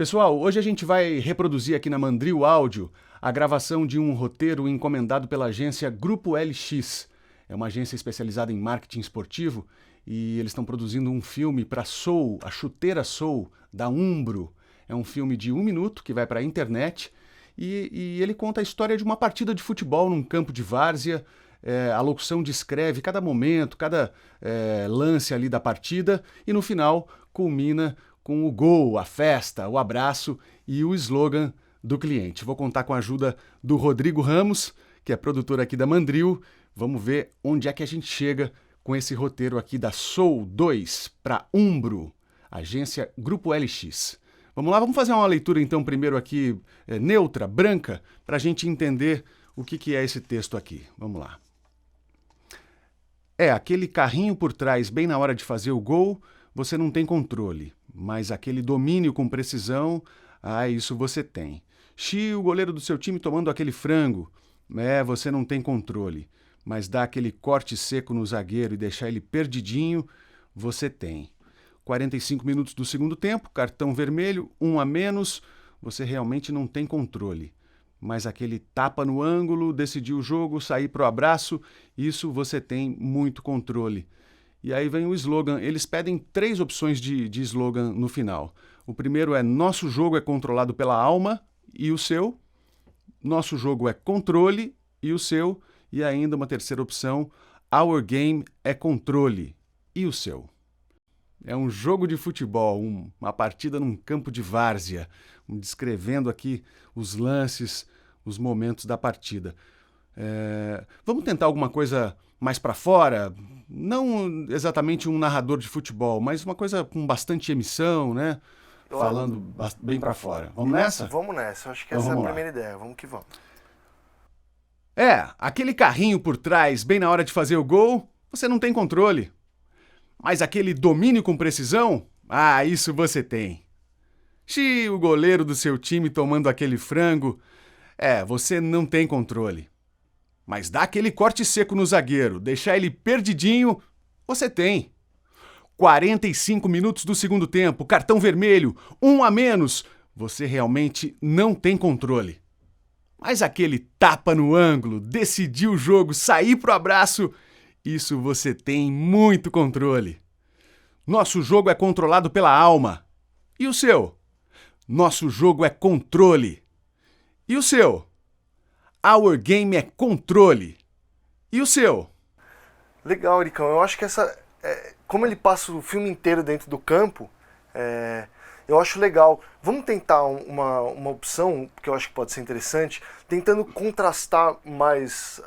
Pessoal, hoje a gente vai reproduzir aqui na Mandril Áudio a gravação de um roteiro encomendado pela agência Grupo LX. É uma agência especializada em marketing esportivo e eles estão produzindo um filme para Soul, a chuteira Soul, da Umbro. É um filme de 1 minuto que vai para a internet e ele conta a história de uma partida de futebol num campo de várzea. A locução descreve cada momento, cada lance ali da partida e no final culmina com o gol, a festa, o abraço e o slogan do cliente. Vou contar com a ajuda do Rodrigo Ramos, que é produtor aqui da Mandril. Vamos ver onde é que a gente chega com esse roteiro aqui da Soul 2 para Umbro, agência Grupo LX. Vamos lá, vamos fazer uma leitura então primeiro aqui neutra, branca, para a gente entender o que é esse texto aqui. Vamos lá. Aquele carrinho por trás bem na hora de fazer o gol, você não tem controle. Mas aquele domínio com precisão, isso você tem. O goleiro do seu time tomando aquele frango, você não tem controle. Mas dar aquele corte seco no zagueiro e deixar ele perdidinho, você tem. 45 minutos do segundo tempo, cartão vermelho, 1 a menos, você realmente não tem controle. Mas aquele tapa no ângulo, decidir o jogo, sair pro abraço, isso você tem muito controle. E aí vem o slogan. Eles pedem 3 opções de slogan no final. O primeiro é: nosso jogo é controlado pela alma, e o seu? Nosso jogo é controle, e o seu? E ainda uma terceira opção: our game é controle, e o seu? É um jogo de futebol, uma partida num campo de várzea, descrevendo aqui os lances, os momentos da partida. Vamos tentar alguma coisa mais para fora, não exatamente um narrador de futebol, mas uma coisa com bastante emissão, né? Falando bem para fora. Vamos nessa? Vamos nessa, eu acho que essa é a primeira ideia, vamos que vamos. Aquele carrinho por trás, bem na hora de fazer o gol, você não tem controle. Mas aquele domínio com precisão, isso você tem. O goleiro do seu time tomando aquele frango, você não tem controle. Mas dá aquele corte seco no zagueiro, deixar ele perdidinho, você tem. 45 minutos do segundo tempo, cartão vermelho, 1 a menos, você realmente não tem controle. Mas aquele tapa no ângulo, decidir o jogo, sair pro abraço, isso você tem muito controle. Nosso jogo é controlado pela alma. E o seu? Nosso jogo é controle. E o seu? Our game é controle. E o seu? Legal, Ericão. Eu acho que como ele passa o filme inteiro dentro do campo, eu acho legal. Vamos tentar uma opção, que eu acho que pode ser interessante, tentando contrastar mais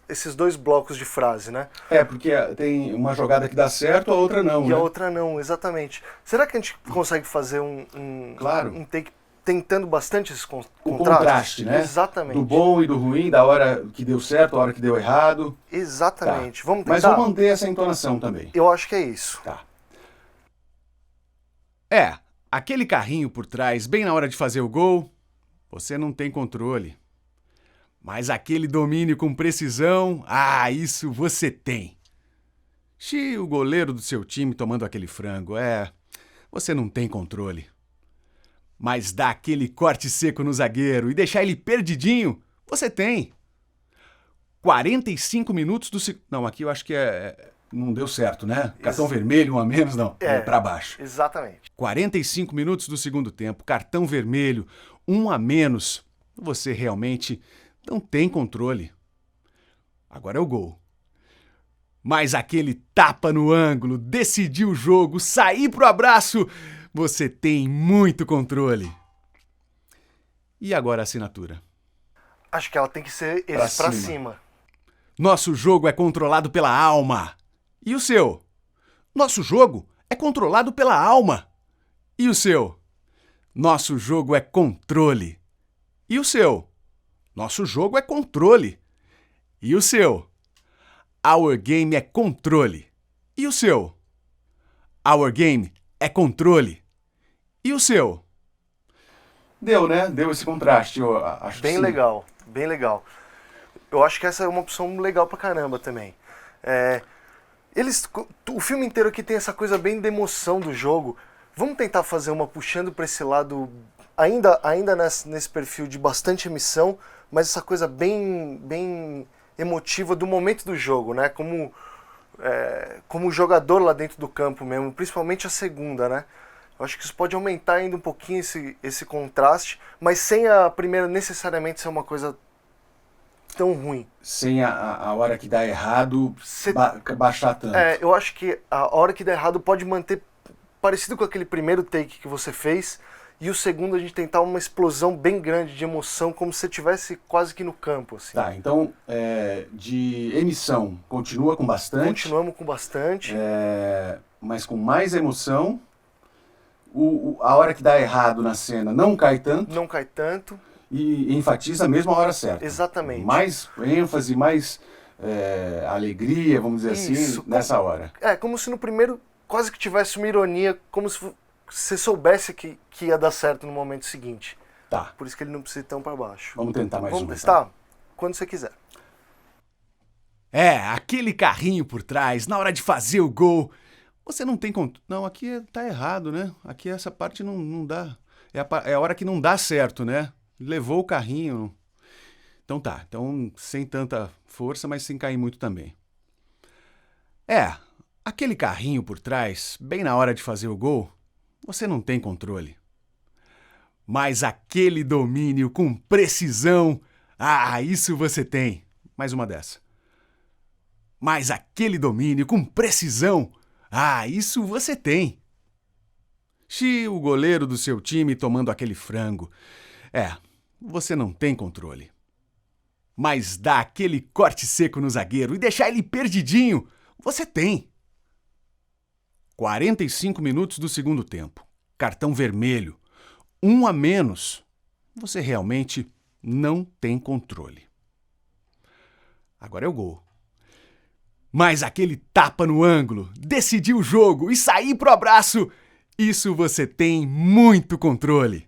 esses dois blocos de frase, né? Porque tem uma jogada que dá certo, a outra não, E a outra não, exatamente. Será que a gente consegue fazer um take tentando bastante esses contraste, né? Exatamente. Do bom e do ruim, da hora que deu certo, da hora que deu errado. Exatamente. Tá. Vamos tentar? Mas vamos manter essa entonação também. Eu acho que é isso. Tá. Aquele carrinho por trás, bem na hora de fazer o gol, você não tem controle. Mas aquele domínio com precisão, isso você tem. O goleiro do seu time tomando aquele frango, você não tem controle. Mas dá aquele corte seco no zagueiro e deixar ele perdidinho, você tem. 45 minutos do segundo... Não, aqui eu acho que não deu certo, né? Cartão vermelho, 1 a menos, não. Para baixo. Exatamente. 45 minutos do segundo tempo, cartão vermelho, 1 a menos. Você realmente não tem controle. Agora é o gol. Mas aquele tapa no ângulo, decidir o jogo, sair pro abraço, você tem muito controle. E agora a assinatura? Acho que ela tem que ser eles pra cima. Nosso jogo é controlado pela alma. E o seu? Nosso jogo é controlado pela alma. E o seu? Nosso jogo é controle. E o seu? Nosso jogo é controle. E o seu? Our game é controle. E o seu? Our game é controle. E o seu? Deu, né? Deu esse contraste, eu acho. Bem legal, bem legal. Eu acho que essa é uma opção legal pra caramba também. O filme inteiro aqui tem essa coisa bem de emoção do jogo. Vamos tentar fazer uma puxando para esse lado, ainda nesse perfil de bastante emissão, mas essa coisa bem emotiva do momento do jogo, né? Como jogador lá dentro do campo mesmo, principalmente a segunda, né? Eu acho que isso pode aumentar ainda um pouquinho esse contraste, mas sem a primeira necessariamente ser uma coisa tão ruim. Sem a hora que dá errado baixar tanto. Eu acho que a hora que dá errado pode manter parecido com aquele primeiro take que você fez, e o segundo a gente tentar uma explosão bem grande de emoção, como se você estivesse quase que no campo. Assim. Tá, então de emissão continua com bastante. Continuamos com bastante. Mas com mais emoção. A hora que dá errado na cena não cai tanto. Não cai tanto. E enfatiza mesmo a hora certa. Exatamente. Mais ênfase, mais alegria, vamos dizer assim, nessa hora. Como se no primeiro quase que tivesse uma ironia, como se você soubesse que ia dar certo no momento seguinte. Tá. Por isso que ele não precisa ir tão para baixo. Vamos tentar mais Vamos testar? Tá? Quando você quiser. Aquele carrinho por trás, na hora de fazer o gol. Você não tem controle. Não, aqui tá errado, né? Aqui essa parte não dá. É a hora que não dá certo, né? Levou o carrinho. Então tá. Então sem tanta força, mas sem cair muito também. Aquele carrinho por trás, bem na hora de fazer o gol, você não tem controle. Mas aquele domínio com precisão, isso você tem. Mais uma dessa. Mas aquele domínio com precisão, isso você tem. O goleiro do seu time tomando aquele frango. Você não tem controle. Mas dá aquele corte seco no zagueiro e deixar ele perdidinho, você tem. 45 minutos do segundo tempo. Cartão vermelho. 1 a menos. Você realmente não tem controle. Agora é o gol. Mas aquele tapa no ângulo, decidir o jogo e sair pro abraço, isso você tem muito controle.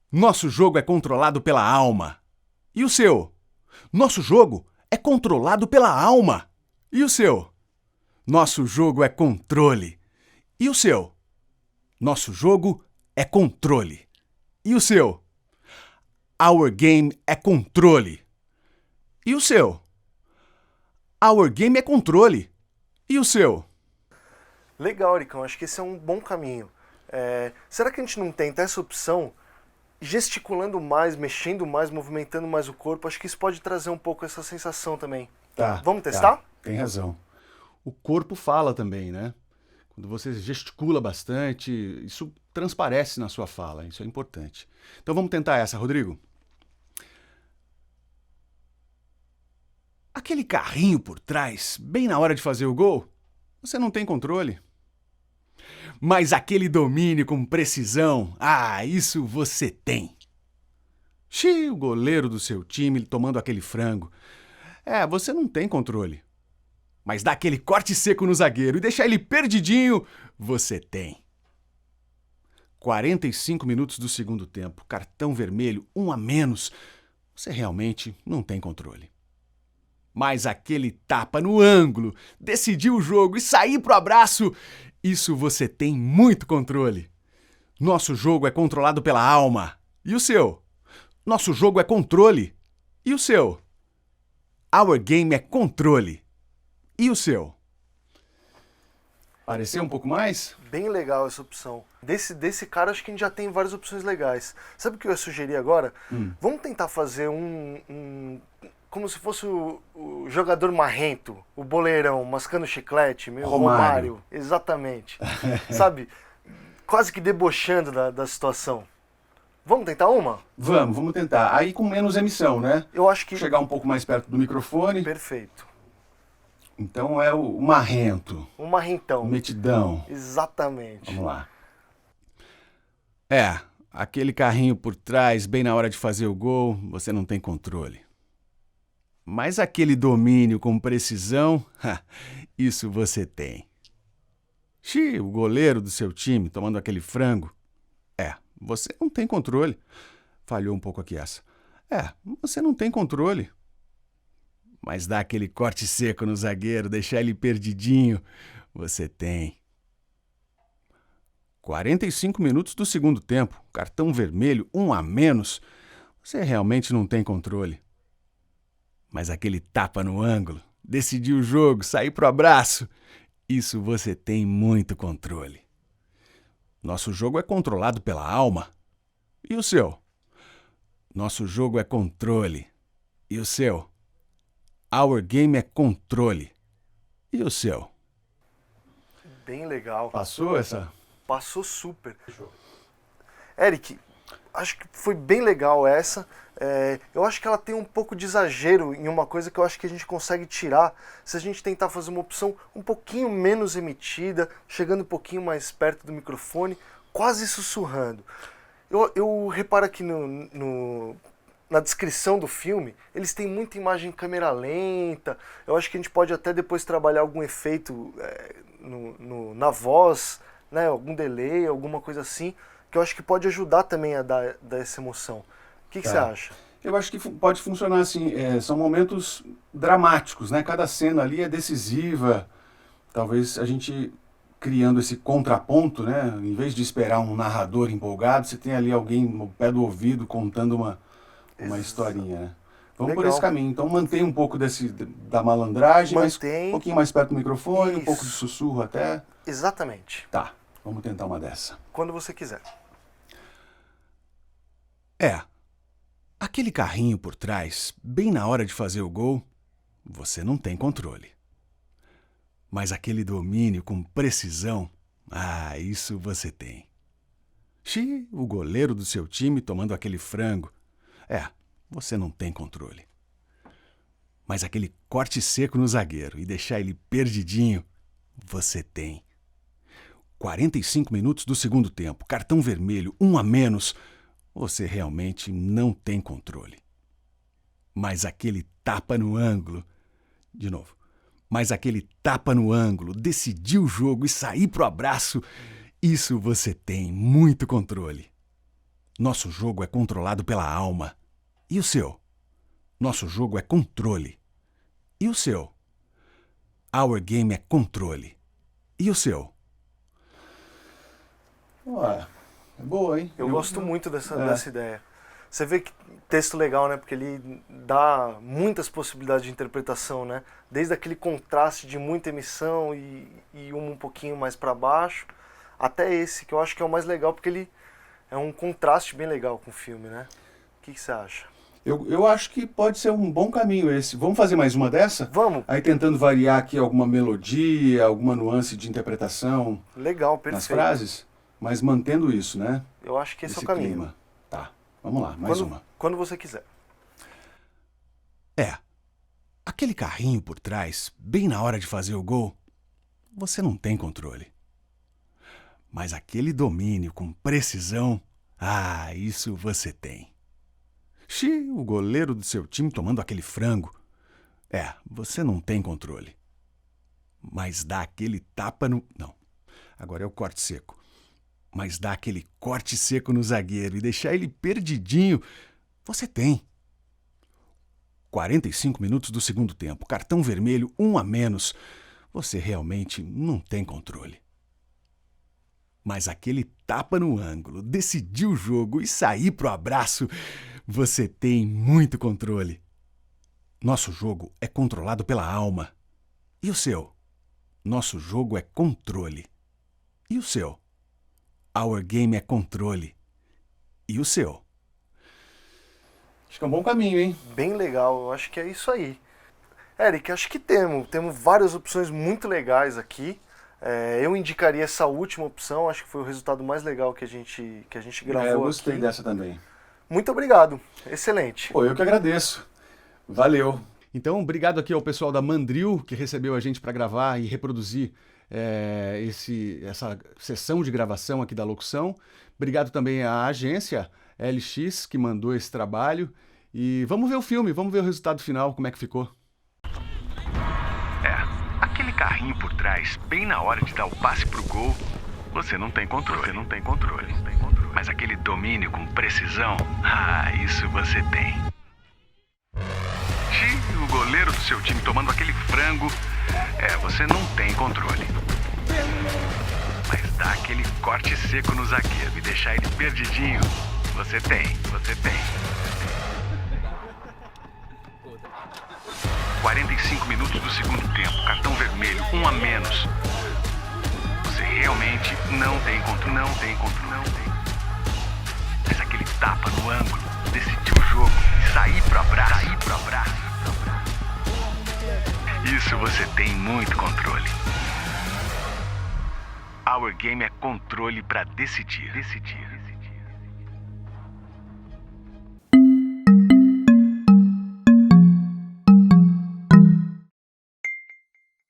Nosso jogo é controlado pela alma. E o seu? Nosso jogo é controlado pela alma. E o seu? Nosso jogo é controle. E o seu? Nosso jogo é controle. E o seu? Our game é controle. E o seu? Our game é controle. E o seu? Legal, Ericão. Acho que esse é um bom caminho. Será que a gente não tenta essa opção gesticulando mais, mexendo mais, movimentando mais o corpo? Acho que isso pode trazer um pouco essa sensação também. Tá. Vamos testar? Tá. Tem razão. O corpo fala também, né? Quando você gesticula bastante, isso transparece na sua fala. Isso é importante. Então vamos tentar essa, Rodrigo. Aquele carrinho por trás, bem na hora de fazer o gol, você não tem controle. Mas aquele domínio com precisão, isso você tem. O goleiro do seu time tomando aquele frango. Você não tem controle. Mas dá aquele corte seco no zagueiro e deixar ele perdidinho, você tem. 45 minutos do segundo tempo, cartão vermelho, 1 a menos. Você realmente não tem controle. Mas aquele tapa no ângulo, decidir o jogo e sair pro abraço, isso você tem muito controle. Nosso jogo é controlado pela alma. E o seu? Nosso jogo é controle. E o seu? Our game é controle. E o seu? Pareceu um pouco mais? Bem legal essa opção. Desse cara, acho que a gente já tem várias opções legais. Sabe o que eu ia sugerir agora? Vamos tentar fazer como se fosse o jogador marrento, o boleirão, mascando chiclete, meio Romário. Exatamente. Sabe? Quase que debochando da situação. Vamos tentar uma? Vamos tentar. Aí com menos emissão, né? Eu acho que... Chegar um pouco mais perto do microfone. Perfeito. Então é o marrento. O marrentão. O metidão. Exatamente. Vamos lá. Aquele carrinho por trás, bem na hora de fazer o gol, você não tem controle. Mas aquele domínio com precisão, isso você tem. O goleiro do seu time tomando aquele frango, você não tem controle. Falhou um pouco aqui essa. Você não tem controle. Mas dá aquele corte seco no zagueiro, deixar ele perdidinho, você tem. 45 minutos do segundo tempo, cartão vermelho, 1 a menos. Você realmente não tem controle. Mas aquele tapa no ângulo, decidir o jogo, sair pro abraço, isso você tem muito controle. Nosso jogo é controlado pela alma. E o seu? Nosso jogo é controle. E o seu? Our game é controle. E o seu? Bem legal. Passou essa? Passou super. Eric, acho que foi bem legal essa. Eu acho que ela tem um pouco de exagero em uma coisa que eu acho que a gente consegue tirar se a gente tentar fazer uma opção um pouquinho menos emitida, chegando um pouquinho mais perto do microfone, quase sussurrando. Eu reparo aqui na descrição do filme, eles têm muita imagem em câmera lenta. Eu acho que a gente pode até depois trabalhar algum efeito na voz, né, algum delay, alguma coisa assim, que eu acho que pode ajudar também a dar essa emoção. O que você acha? Eu acho que pode funcionar assim. São momentos dramáticos, né? Cada cena ali é decisiva. Talvez a gente criando esse contraponto, né? Em vez de esperar um narrador empolgado, você tem ali alguém no pé do ouvido contando uma historinha, né? Vamos por esse caminho. Então mantém um pouco da malandragem, mas um pouquinho mais perto do microfone, um pouco de sussurro até. Exatamente. Tá, vamos tentar uma dessa. Quando você quiser. Aquele carrinho por trás, bem na hora de fazer o gol, você não tem controle. Mas aquele domínio com precisão, isso você tem. O goleiro do seu time tomando aquele frango, você não tem controle. Mas aquele corte seco no zagueiro e deixar ele perdidinho, você tem. 45 minutos do segundo tempo, cartão vermelho, 1 a menos, você realmente não tem controle. Mas aquele tapa no ângulo, decidir o jogo e sair pro abraço, isso você tem muito controle. Nosso jogo é controlado pela alma. E o seu? Nosso jogo é controle. E o seu? Our game é controle. E o seu? É boa, hein? Eu gosto muito dessa ideia. Você vê que texto legal, né? Porque ele dá muitas possibilidades de interpretação, né? Desde aquele contraste de muita emissão e um pouquinho mais para baixo, até esse, que eu acho que é o mais legal, porque ele é um contraste bem legal com o filme, né? O que você acha? Eu acho que pode ser um bom caminho esse. Vamos fazer mais uma dessa? Vamos. Aí tentando variar aqui alguma melodia, alguma nuance de interpretação. Legal, perfeito. Nas frases, mas mantendo isso, né? Eu acho que esse é o caminho. Clima. Tá, vamos lá, mais uma. Quando você quiser. Aquele carrinho por trás, bem na hora de fazer o gol, você não tem controle. Mas aquele domínio com precisão, isso você tem. O goleiro do seu time tomando aquele frango, você não tem controle. Mas dá aquele tapa no... Não, agora é o corte seco. Mas dá aquele corte seco no zagueiro e deixar ele perdidinho, você tem. 45 minutos do segundo tempo, cartão vermelho, 1 a menos, você realmente não tem controle. Mas aquele tapa no ângulo, decidir o jogo e sair pro abraço, você tem muito controle. Nosso jogo é controlado pela alma. E o seu? Nosso jogo é controle. E o seu? Our game é controle. E o seu? Acho que é um bom caminho, hein? Bem legal, eu acho que é isso aí. Eric, acho que temos várias opções muito legais aqui. Eu indicaria essa última opção, acho que foi o resultado mais legal que a gente gravou aqui. Eu gostei dessa também. Muito obrigado, excelente. Eu que agradeço. Valeu. Então, obrigado aqui ao pessoal da Mandril, que recebeu a gente para gravar e reproduzir essa sessão de gravação aqui da locução. Obrigado também à agência LX, que mandou esse trabalho. E vamos ver o filme, vamos ver o resultado final, como é que ficou. Aquele carrinho por trás, bem na hora de dar o passe pro gol, você não tem controle. Mas aquele domínio com precisão, isso você tem. O goleiro do seu time tomando aquele frango, você não tem controle. Mas dar aquele corte seco no zagueiro e deixar ele perdidinho, você tem. 45 minutos do segundo tempo, cartão vermelho, 1 a menos. Você realmente não tem controle. Mas aquele tapa no ângulo, decidir o jogo e sair pro abraço. Isso você tem muito controle. Our Game é controle pra decidir.